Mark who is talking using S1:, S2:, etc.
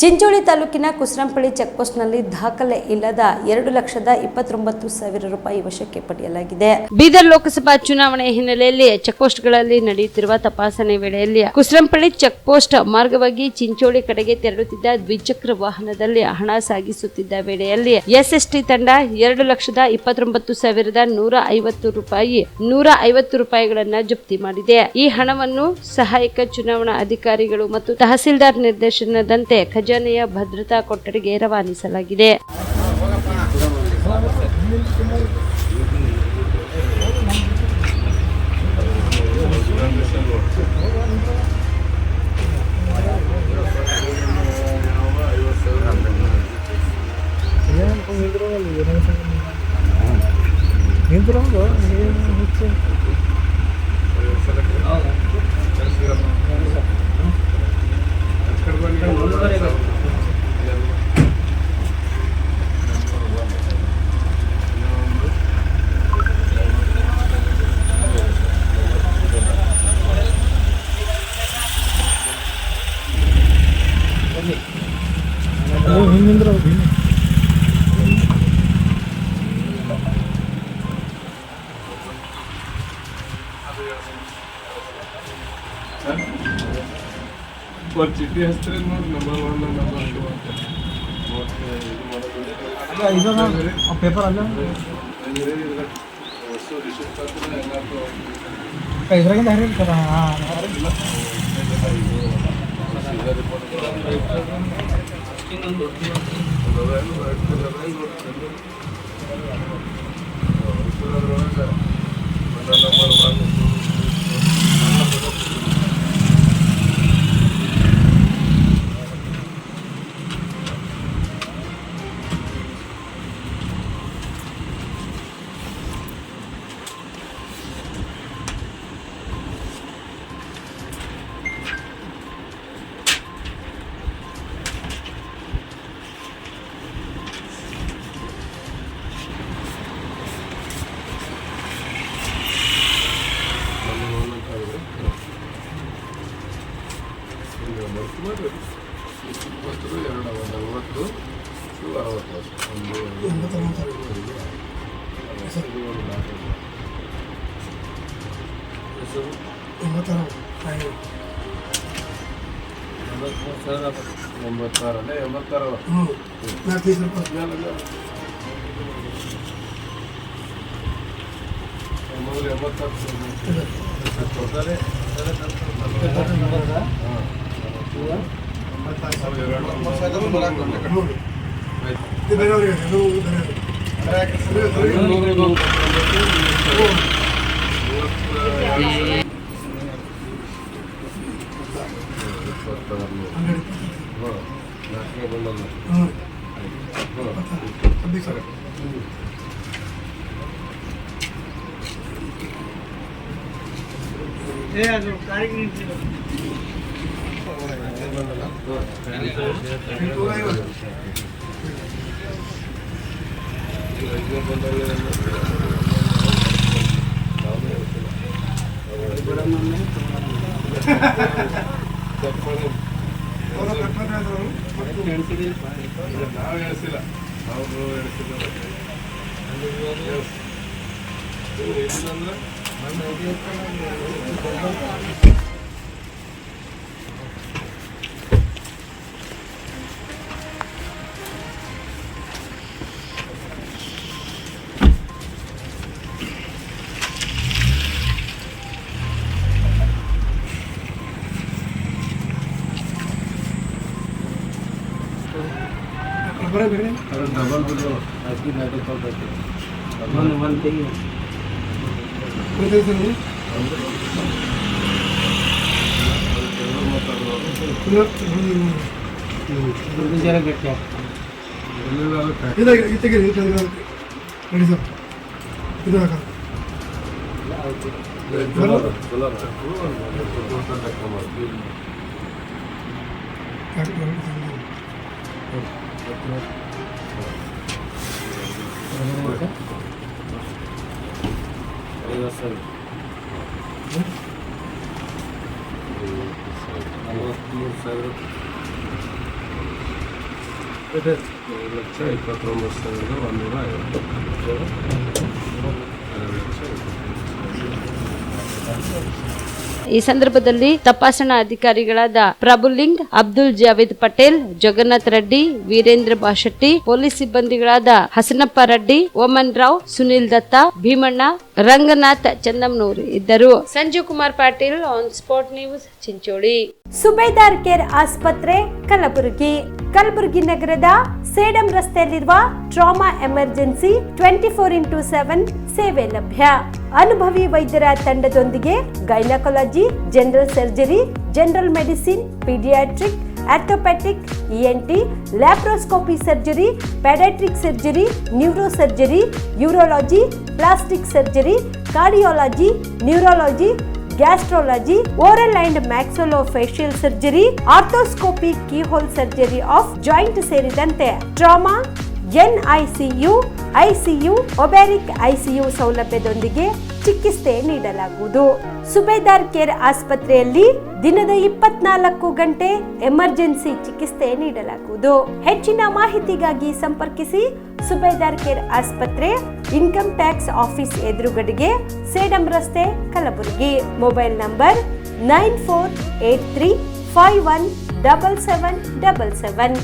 S1: ಚಿಂಚೋಳಿ ತಾಲೂಕಿನ ಕುಸ್ರಂಪಳ್ಳಿ ಚೆಕ್ಪೋಸ್ಟ್ನಲ್ಲಿ ದಾಖಲೆ ಇಲ್ಲದ 2,29,000 ರೂಪಾಯಿ ವಶಕ್ಕೆ ಪಡೆಯಲಾಗಿದೆ. ಬೀದರ್ ಲೋಕಸಭಾ ಚುನಾವಣೆ ಹಿನ್ನೆಲೆಯಲ್ಲಿ ಚೆಕ್ಪೋಸ್ಟ್ಗಳಲ್ಲಿ ನಡೆಯುತ್ತಿರುವ ತಪಾಸಣೆ ವೇಳೆಯಲ್ಲಿ ಕುಸ್ರಂಪಳ್ಳಿ ಚೆಕ್ಪೋಸ್ಟ್ ಮಾರ್ಗವಾಗಿ ಚಿಂಚೋಳಿ ಕಡೆಗೆ ತೆರಳುತ್ತಿದ್ದ ದ್ವಿಚಕ್ರ ವಾಹನದಲ್ಲಿ ಹಣ ಸಾಗಿಸುತ್ತಿದ್ದ ವೇಳೆಯಲ್ಲಿ ಎಸ್ಎಸ್ಟಿ ತಂಡ 2,29,150 ರೂಪಾಯಿಗಳನ್ನು ಜಪ್ತಿ ಮಾಡಿದೆ. ಈ ಹಣವನ್ನು ಸಹಾಯಕ ಚುನಾವಣಾ ಅಧಿಕಾರಿಗಳು ಮತ್ತು ತಹಸೀಲ್ದಾರ್ ನಿರ್ದೇಶನದಂತೆ ಖಜಾನೆಯ ಭದ್ರತಾ ಕೊಠಡಿಗೆ ರವಾನಿಸಲಾಗಿದೆ.
S2: चिट्ठी हस्ते नंबर 1 नंबर 2 पेपर अಲ್ಲ ಇದ್ರಾಗಿಂದ ಹರಿರ್ತಾರ डबल बोलो ऐसी नाटक कर देते मन थी जरा गट्टिया ಇದೆ 1,29,150. 2,20,000.
S1: ಈ ಸಂದರ್ಭದಲ್ಲಿ ತಪಾಸಣಾ ಅಧಿಕಾರಿಗಳಾದ ಪ್ರಭುಲಿಂಗ್, ಅಬ್ದುಲ್ ಜಾವೇದ್ ಪಟೇಲ್, ಜಗನ್ನಾಥ್ ರೆಡ್ಡಿ, ವೀರೇಂದ್ರ ಬಾಶೆಟ್ಟಿ, ಪೊಲೀಸ್ ಸಿಬ್ಬಂದಿಗಳಾದ ಹಸನಪ್ಪ ರೆಡ್ಡಿ, ಓಮನ್ ರಾವ್, ಸುನಿಲ್ ದತ್ತಾ, ಭೀಮಣ್ಣ, ರಂಗನಾಥ್ ಚಂದಮ್ನೂರ್ ಇದ್ದರು. Sanjeev Kumar Patil, on spot news, Chincholi.
S3: Subedar care ಆಸ್ಪತ್ರೆ, ಕಲಬುರಗಿ. ಕಲಬುರಗಿ ನಗರದ ಸೇಡಂ ರಸ್ತೆಯಲ್ಲಿರುವ ಟ್ರಾಮಾ ಎಮರ್ಜೆನ್ಸಿ 24x7 ಸೇವೆ ಲಭ್ಯ. ಅನುಭವಿ ವೈದ್ಯರ ತಂಡದೊಂದಿಗೆ gynaecology, general surgery, general medicine, paediatric, orthopaedic, ENT, laparoscopy surgery, paediatric surgery, neuro surgery, urology, plastic surgery, cardiology, neurology, gastrology, oral and maxillofacial surgery, arthroscopy, keyhole surgery of joint ಸೇರಿದಂತೆ trauma, NICU, ICU, obstetric ICU ಸೌಲಭ್ಯದೊಂದಿಗೆ ಚಿಕಿತ್ಸೆ ನೀಡಲಾಗುವುದು. ಸುಬೇದಾರ್ care ಆಸ್ಪತ್ರೆಯಲ್ಲಿ ದಿನದ 24 ಗಂಟೆ emergency ಚಿಕಿತ್ಸೆ ನೀಡಲಾಗುವುದು. ಹೆಚ್ಚಿನ ಮಾಹಿತಿಗಾಗಿ ಸಂಪರ್ಕಿಸಿ ಸುಬೇದಾರ್ ಕೇರ್ ಆಸ್ಪತ್ರೆ, ಇನ್ಕಮ್ ಟ್ಯಾಕ್ಸ್ ಆಫೀಸ್ ಎದುರುಗಡೆಗೆ, ಸೇಡಂ ರಸ್ತೆ, ಕಲಬುರಗಿ. Mobile number 9483517777.